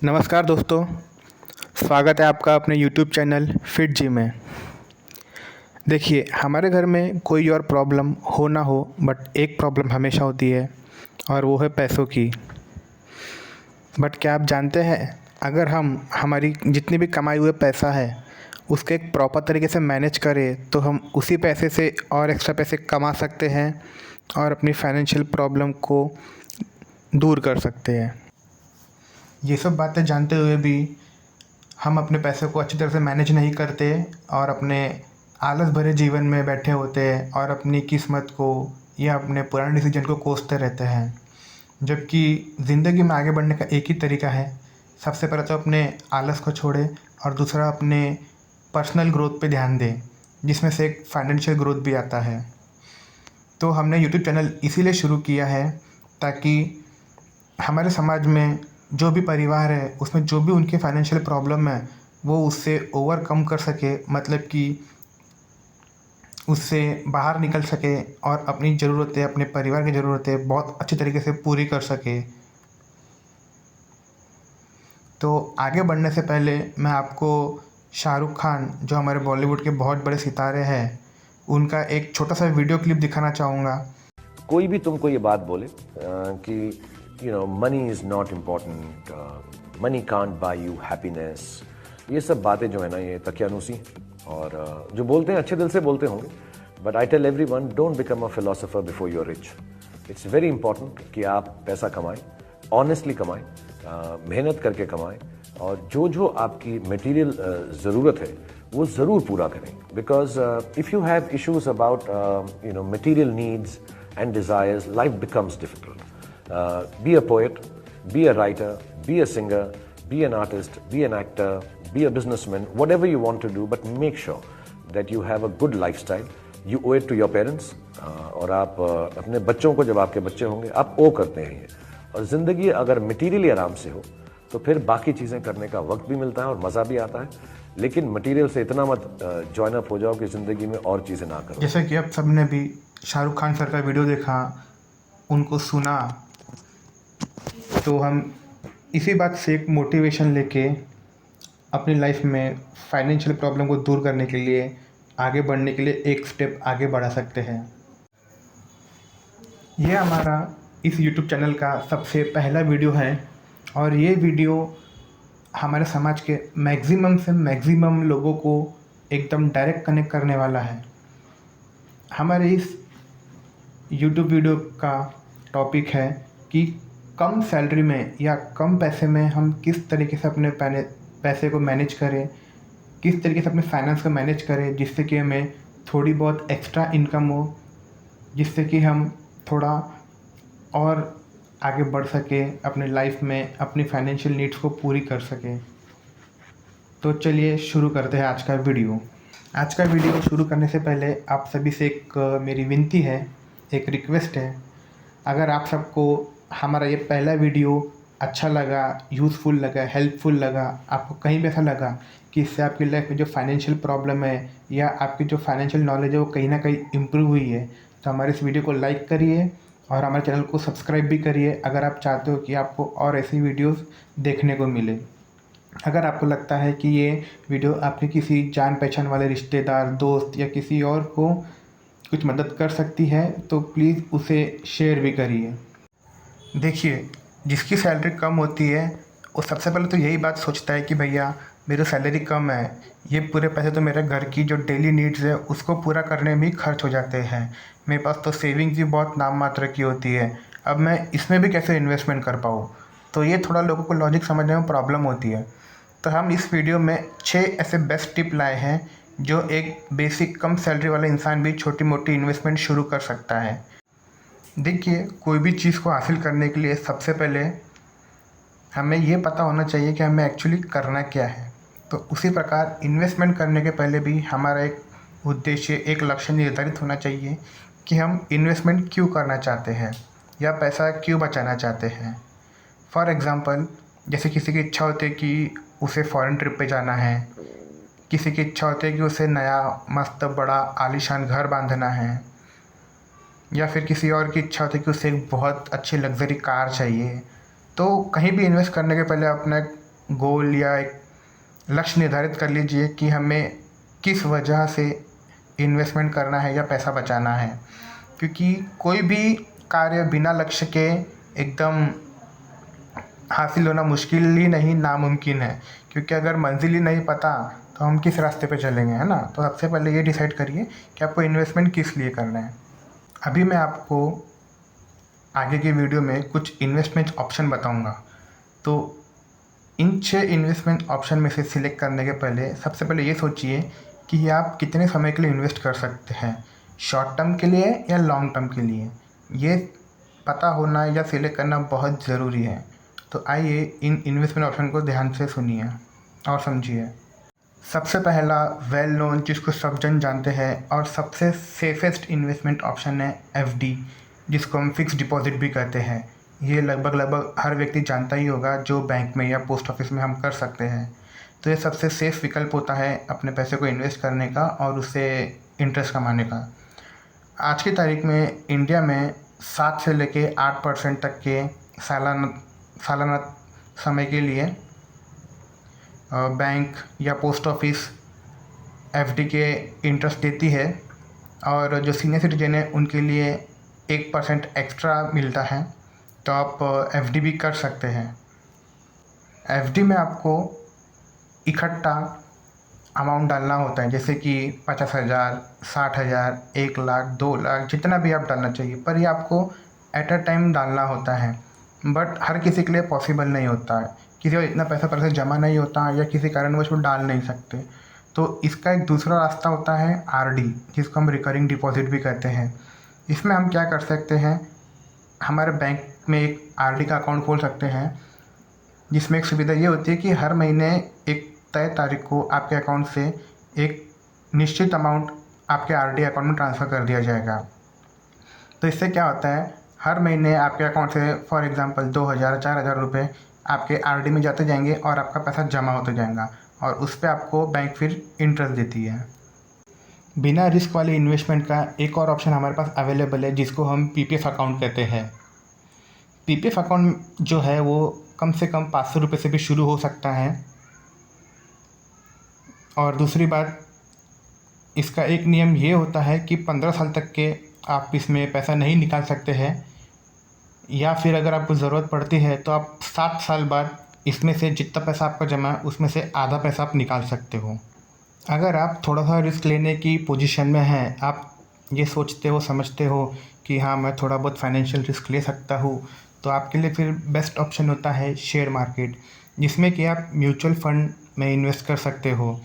नमस्कार दोस्तों, स्वागत है आपका अपने यूट्यूब चैनल फिट जी में। देखिए, हमारे घर में कोई और प्रॉब्लम हो ना हो, बट एक प्रॉब्लम हमेशा होती है और वो है पैसों की। बट क्या आप जानते हैं, अगर हम हमारी जितनी भी कमाई हुए पैसा है उसके एक प्रॉपर तरीके से मैनेज करें तो हम उसी पैसे से और एक्स्ट्रा पैसे कमा सकते हैं और अपनी फाइनेंशियल प्रॉब्लम को दूर कर सकते हैं। ये सब बातें जानते हुए भी हम अपने पैसे को अच्छी तरह से मैनेज नहीं करते और अपने आलस भरे जीवन में बैठे होते हैं और अपनी किस्मत को या अपने पुराने डिसीजन को कोसते रहते हैं। जबकि ज़िंदगी में आगे बढ़ने का एक ही तरीका है, सबसे पहले तो अपने आलस को छोड़े और दूसरा अपने पर्सनल ग्रोथ पे ध्यान दें, जिसमें से एक फाइनेंशियल ग्रोथ भी आता है। तो हमने यूट्यूब चैनल इसीलिए शुरू किया है ताकि हमारे समाज में जो भी परिवार है उसमें जो भी उनके फाइनेंशियल प्रॉब्लम है वो उससे ओवरकम कर सके, मतलब कि उससे बाहर निकल सके और अपनी ज़रूरतें, अपने परिवार की ज़रूरतें बहुत अच्छी तरीके से पूरी कर सके। तो आगे बढ़ने से पहले मैं आपको शाहरुख खान, जो हमारे बॉलीवुड के बहुत बड़े सितारे हैं, उनका एक छोटा सा वीडियो क्लिप दिखाना चाहूँगा। कोई भी तुमको ये बात बोले कि money is not important, money can't buy you happiness, ये सब बातें जो है ना ये तकियानुसी और जो बोलते हैं अच्छे दिल से बोलते होंगे, but I tell everyone don't become a philosopher before you are rich. It's very important कि आप पैसा कमाएं, ऑनेस्टली कमाएं, मेहनत करके कमाएं और जो आपकी मटेरियल ज़रूरत है वो ज़रूर पूरा करें। Because if you have issues about material needs and desires, life becomes difficult. Be a poet, be a writer, be a singer, be an artist, be an actor, be a businessman, whatever you want to do, but make sure that you have a good lifestyle. You owe it to your parents, और आप अपने बच्चों को, जब आपके बच्चे होंगे, आप ओ करते हैं ये। और ज़िंदगी अगर मटीरियली आराम से हो तो फिर बाकी चीज़ें करने का वक्त भी मिलता है और मज़ा भी आता है, लेकिन मटीरियल से इतना मत जॉइन अप हो जाओ कि ज़िंदगी में और चीज़ें ना करो। जैसे कि आप सबने भी शाहरुख खान सर का वीडियो देखा, उनको सुना, तो हम इसी बात से एक मोटिवेशन लेके अपनी लाइफ में फाइनेंशियल प्रॉब्लम को दूर करने के लिए, आगे बढ़ने के लिए एक स्टेप आगे बढ़ा सकते हैं। ये हमारा इस यूट्यूब चैनल का सबसे पहला वीडियो है और ये वीडियो हमारे समाज के मैक्सिमम से मैक्सिमम लोगों को एकदम डायरेक्ट कनेक्ट करने वाला है। हमारे इस यूट्यूब वीडियो का टॉपिक है कि कम सैलरी में या कम पैसे में हम किस तरीके से अपने पैसे को मैनेज करें, किस तरीके से अपने फाइनेंस को मैनेज करें, जिससे कि हमें थोड़ी बहुत एक्स्ट्रा इनकम हो, जिससे कि हम थोड़ा और आगे बढ़ सके अपने लाइफ में, अपनी फाइनेंशियल नीड्स को पूरी कर सके। तो चलिए शुरू करते हैं आज का वीडियो। आज का वीडियो शुरू करने से पहले आप सभी से एक मेरी विनती है, एक रिक्वेस्ट है। अगर आप सबको हमारा ये पहला वीडियो अच्छा लगा, यूज़फुल लगा, हेल्पफुल लगा, आपको कहीं भी ऐसा लगा कि इससे आपकी लाइफ में जो फाइनेंशियल प्रॉब्लम है या आपकी जो फाइनेंशियल नॉलेज है वो कहीं ना कहीं इम्प्रूव हुई है, तो हमारे इस वीडियो को लाइक करिए और हमारे चैनल को सब्सक्राइब भी करिए अगर आप चाहते हो कि आपको और ऐसी वीडियोस देखने को मिले। अगर आपको लगता है कि ये वीडियो आपके किसी जान पहचान वाले रिश्तेदार, दोस्त या किसी और को कुछ मदद कर सकती है तो प्लीज़ उसे शेयर भी करिए। देखिए, जिसकी सैलरी कम होती है वो सबसे पहले तो यही बात सोचता है कि भैया मेरी सैलरी कम है, ये पूरे पैसे तो मेरे घर की जो डेली नीड्स है उसको पूरा करने में ही खर्च हो जाते हैं, मेरे पास तो सेविंग्स भी बहुत नाम मात्र की होती है, अब मैं इसमें भी कैसे इन्वेस्टमेंट कर पाऊँ। तो ये थोड़ा लोगों को लॉजिक समझने में प्रॉब्लम होती है। तो हम इस वीडियो में 6 ऐसे बेस्ट टिप लाए हैं जो एक बेसिक कम सैलरी वाला इंसान भी छोटी मोटी इन्वेस्टमेंट शुरू कर सकता है। देखिए, कोई भी चीज़ को हासिल करने के लिए सबसे पहले हमें ये पता होना चाहिए कि हमें एक्चुअली करना क्या है। तो उसी प्रकार इन्वेस्टमेंट करने के पहले भी हमारा एक उद्देश्य, एक लक्ष्य निर्धारित होना चाहिए कि हम इन्वेस्टमेंट क्यों करना चाहते हैं या पैसा क्यों बचाना चाहते हैं। फॉर एग्ज़ाम्पल, जैसे किसी की इच्छा होती है कि उसे फ़ॉरेन ट्रिप पे जाना है, किसी की इच्छा होती है कि उसे नया मस्त बड़ा आलीशान घर बांधना है, या फिर किसी और की इच्छा होती है कि उसे एक बहुत अच्छी लग्जरी कार चाहिए। तो कहीं भी इन्वेस्ट करने के पहले अपना एक गोल या एक लक्ष्य निर्धारित कर लीजिए कि हमें किस वजह से इन्वेस्टमेंट करना है या पैसा बचाना है, क्योंकि कोई भी कार्य बिना लक्ष्य के एकदम हासिल होना मुश्किल ही नहीं, नामुमकिन है। क्योंकि अगर मंजिल ही नहीं पता तो हम किस रास्ते पे चलेंगे, है ना। तो सबसे पहले ये डिसाइड करिए कि आपको इन्वेस्टमेंट किस लिए करना है। अभी मैं आपको आगे की वीडियो में कुछ इन्वेस्टमेंट ऑप्शन बताऊंगा। तो इन 6 इन्वेस्टमेंट ऑप्शन में से सिलेक्ट करने के पहले सबसे पहले ये सोचिए कि आप कितने समय के लिए इन्वेस्ट कर सकते हैं, शॉर्ट टर्म के लिए या लॉन्ग टर्म के लिए। ये पता होना या सिलेक्ट करना बहुत ज़रूरी है। तो आइए इन इन्वेस्टमेंट ऑप्शन को ध्यान से सुनिए और समझिए। सबसे पहला वेल नोन, जिसको सब जन जानते हैं और सबसे सेफेस्ट इन्वेस्टमेंट ऑप्शन है एफडी, जिसको हम फिक्स डिपॉजिट भी कहते हैं। ये लगभग हर व्यक्ति जानता ही होगा जो बैंक में या पोस्ट ऑफिस में हम कर सकते हैं। तो ये सबसे सेफ विकल्प होता है अपने पैसे को इन्वेस्ट करने का और उससे इंटरेस्ट कमाने का। आज की तारीख में इंडिया में 7 से लेके 8% तक के सालाना समय के लिए बैंक या पोस्ट ऑफिस एफडी के इंटरेस्ट देती है, और जो सीनियर सिटीजन है उनके लिए 1% एक्स्ट्रा मिलता है। तो आप एफडी भी कर सकते हैं। एफडी में आपको इकट्ठा अमाउंट डालना होता है, जैसे कि 50,000, 60,000, 1 लाख, 2 लाख, जितना भी आप डालना चाहिए, पर ये आपको एट अ टाइम डालना होता है। बट हर किसी के लिए पॉसिबल नहीं होता है, किसी को इतना पैसा पर से जमा नहीं होता या किसी कारणवश वो डाल नहीं सकते। तो इसका एक दूसरा रास्ता होता है आरडी, जिसको हम रिकरिंग डिपॉजिट भी कहते हैं। इसमें हम क्या कर सकते हैं, हमारे बैंक में एक आरडी का अकाउंट खोल सकते हैं, जिसमें एक सुविधा ये होती है कि हर महीने एक तय तारीख को आपके अकाउंट से एक निश्चित अमाउंट आपके आरडी अकाउंट में ट्रांसफ़र कर दिया जाएगा। तो इससे क्या होता है, हर महीने आपके अकाउंट से फॉर एग्ज़ाम्पल 2,000, 4,000 रुपये आपके आरडी में जाते जाएंगे और आपका पैसा जमा होता जाएगा, और उस पर आपको बैंक फिर इंटरेस्ट देती है। बिना रिस्क वाले इन्वेस्टमेंट का एक और ऑप्शन हमारे पास अवेलेबल है, जिसको हम पीपीएफ अकाउंट कहते हैं। पीपीएफ अकाउंट जो है वो कम से कम 500 रुपये से भी शुरू हो सकता है। और दूसरी बात, इसका एक नियम ये होता है कि 15 साल तक के आप इसमें पैसा नहीं निकाल सकते हैं, या फिर अगर आपको ज़रूरत पड़ती है तो आप 7 साल बाद इसमें से जितना पैसा आपका जमा है उसमें से आधा पैसा आप निकाल सकते हो। अगर आप थोड़ा सा रिस्क लेने की पोजीशन में हैं, आप ये सोचते हो समझते हो कि हाँ मैं थोड़ा बहुत फाइनेंशियल रिस्क ले सकता हूँ, तो आपके लिए फिर बेस्ट ऑप्शन होता है शेयर मार्केट, जिसमें कि आप म्यूचुअल फंड में इन्वेस्ट कर सकते हो,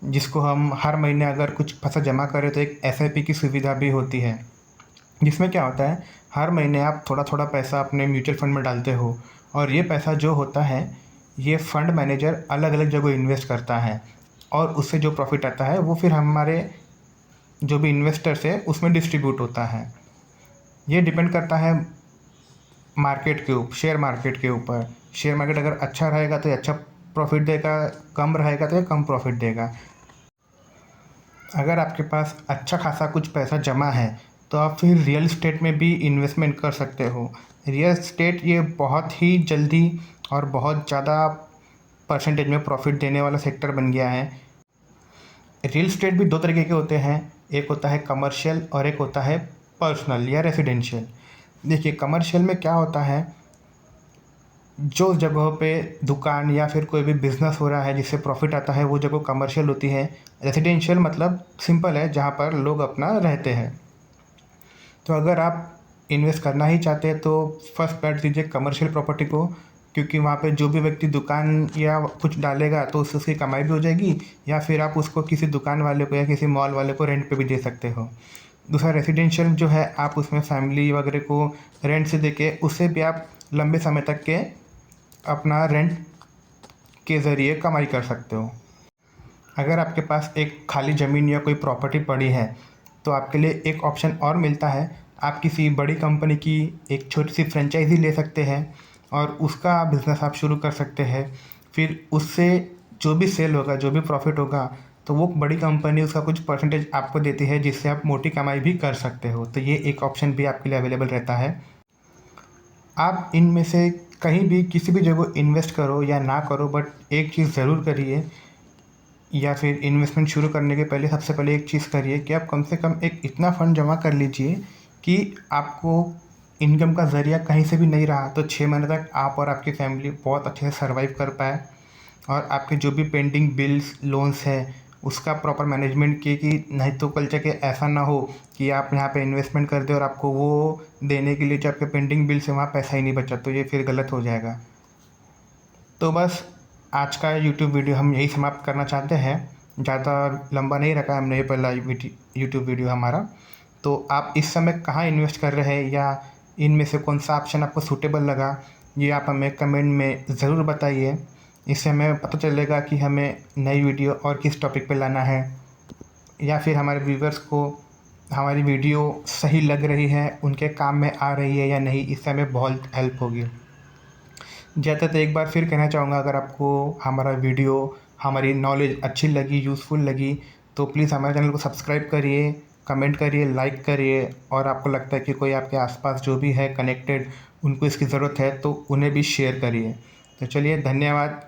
जिसको हम हर महीने अगर कुछ पैसा जमा करें तो एक एसआईपी की सुविधा भी होती है, जिसमें क्या होता है हर महीने आप थोड़ा थोड़ा पैसा अपने म्यूचुअल फंड में डालते हो, और ये पैसा जो होता है ये फंड मैनेजर अलग अलग जगह इन्वेस्ट करता है, और उससे जो प्रॉफिट आता है वो फिर हमारे जो भी इन्वेस्टर्स है उसमें डिस्ट्रीब्यूट होता है। ये डिपेंड करता है मार्केट के ऊपर, शेयर मार्केट के ऊपर। शेयर मार्केट अगर अच्छा रहेगा तो ये अच्छा प्रॉफिट देगा, कम रहेगा तो ये कम प्रॉफिट देगा। अगर आपके पास अच्छा खासा कुछ पैसा जमा है तो आप फिर रियल एस्टेट में भी इन्वेस्टमेंट कर सकते हो। रियल एस्टेट ये बहुत ही जल्दी और बहुत ज़्यादा परसेंटेज में प्रॉफिट देने वाला सेक्टर बन गया है। रियल एस्टेट भी 2 तरीके के होते हैं, एक होता है कमर्शियल और एक होता है पर्सनल या रेसिडेंशियल। देखिए कमर्शियल में क्या होता है, जो जगहों पे दुकान या फिर कोई भी बिज़नेस हो रहा है जिससे प्रॉफिट आता है वो जगह कमर्शियल होती है। रेसिडेंशियल मतलब सिंपल है, जहाँ पर लोग अपना रहते हैं। तो अगर आप इन्वेस्ट करना ही चाहते हैं तो फर्स्ट प्रायोरिटी दीजिए कमर्शियल प्रॉपर्टी को, क्योंकि वहाँ पे जो भी व्यक्ति दुकान या कुछ डालेगा तो उससे उसकी कमाई भी हो जाएगी, या फिर आप उसको किसी दुकान वाले को या किसी मॉल वाले को रेंट पे भी दे सकते हो। दूसरा रेसिडेंशियल जो है, आप उसमें फैमिली वगैरह को रेंट से देके उससे भी आप लंबे समय तक के अपना रेंट के ज़रिए कमाई कर सकते हो। अगर आपके पास एक खाली ज़मीन या कोई प्रॉपर्टी पड़ी है तो आपके लिए एक ऑप्शन और मिलता है, आप किसी बड़ी कंपनी की एक छोटी सी फ्रेंचाइजी ले सकते हैं और उसका बिज़नेस आप शुरू कर सकते हैं। फिर उससे जो भी सेल होगा, जो भी प्रॉफिट होगा, तो वो बड़ी कंपनी उसका कुछ परसेंटेज आपको देती है, जिससे आप मोटी कमाई भी कर सकते हो। तो ये एक ऑप्शन भी आपके लिए अवेलेबल रहता है। आप इनमें से कहीं भी किसी भी जगह इन्वेस्ट करो या ना करो, बट एक चीज़ ज़रूर करिए, या फिर इन्वेस्टमेंट शुरू करने के पहले सबसे पहले एक चीज़ करिए कि आप कम से कम एक इतना फ़ंड जमा कर लीजिए कि आपको इनकम का ज़रिया कहीं से भी नहीं रहा तो 6 महीने तक आप और आपकी फैमिली बहुत अच्छे से सर्वाइव कर पाए, और आपके जो भी पेंडिंग बिल्स लोन्स है उसका प्रॉपर मैनेजमेंट किए, कि नहीं तो कल जाके ऐसा ना हो कि आप यहाँ पे इन्वेस्टमेंट कर दें और आपको वो देने के लिए जो आपके पेंडिंग बिल्स है वहाँ पैसा ही नहीं बचा, तो ये फिर गलत हो जाएगा। तो बस आज का यूट्यूब वीडियो हम यही समाप्त करना चाहते हैं। ज़्यादा लंबा नहीं रखा हमने, ये पहला यूट्यूब वीडियो हमारा। तो आप इस समय कहाँ इन्वेस्ट कर रहे हैं, या इनमें से कौन सा ऑप्शन आपको सूटेबल लगा, ये आप हमें कमेंट में ज़रूर बताइए। इससे हमें पता चलेगा कि हमें नई वीडियो और किस टॉपिक पे लाना है, या फिर हमारे व्यूवर्स को हमारी वीडियो सही लग रही है, उनके काम में आ रही है या नहीं, इससे हमें बहुत हेल्प होगी। ज़्यादा तो एक बार फिर कहना चाहूँगा, अगर आपको हमारा वीडियो, हमारी नॉलेज अच्छी लगी, यूज़फुल लगी, तो प्लीज़ हमारे चैनल को सब्सक्राइब करिए, कमेंट करिए, लाइक करिए, और आपको लगता है कि कोई आपके आसपास जो भी है कनेक्टेड, उनको इसकी ज़रूरत है, तो उन्हें भी शेयर करिए। तो चलिए, धन्यवाद।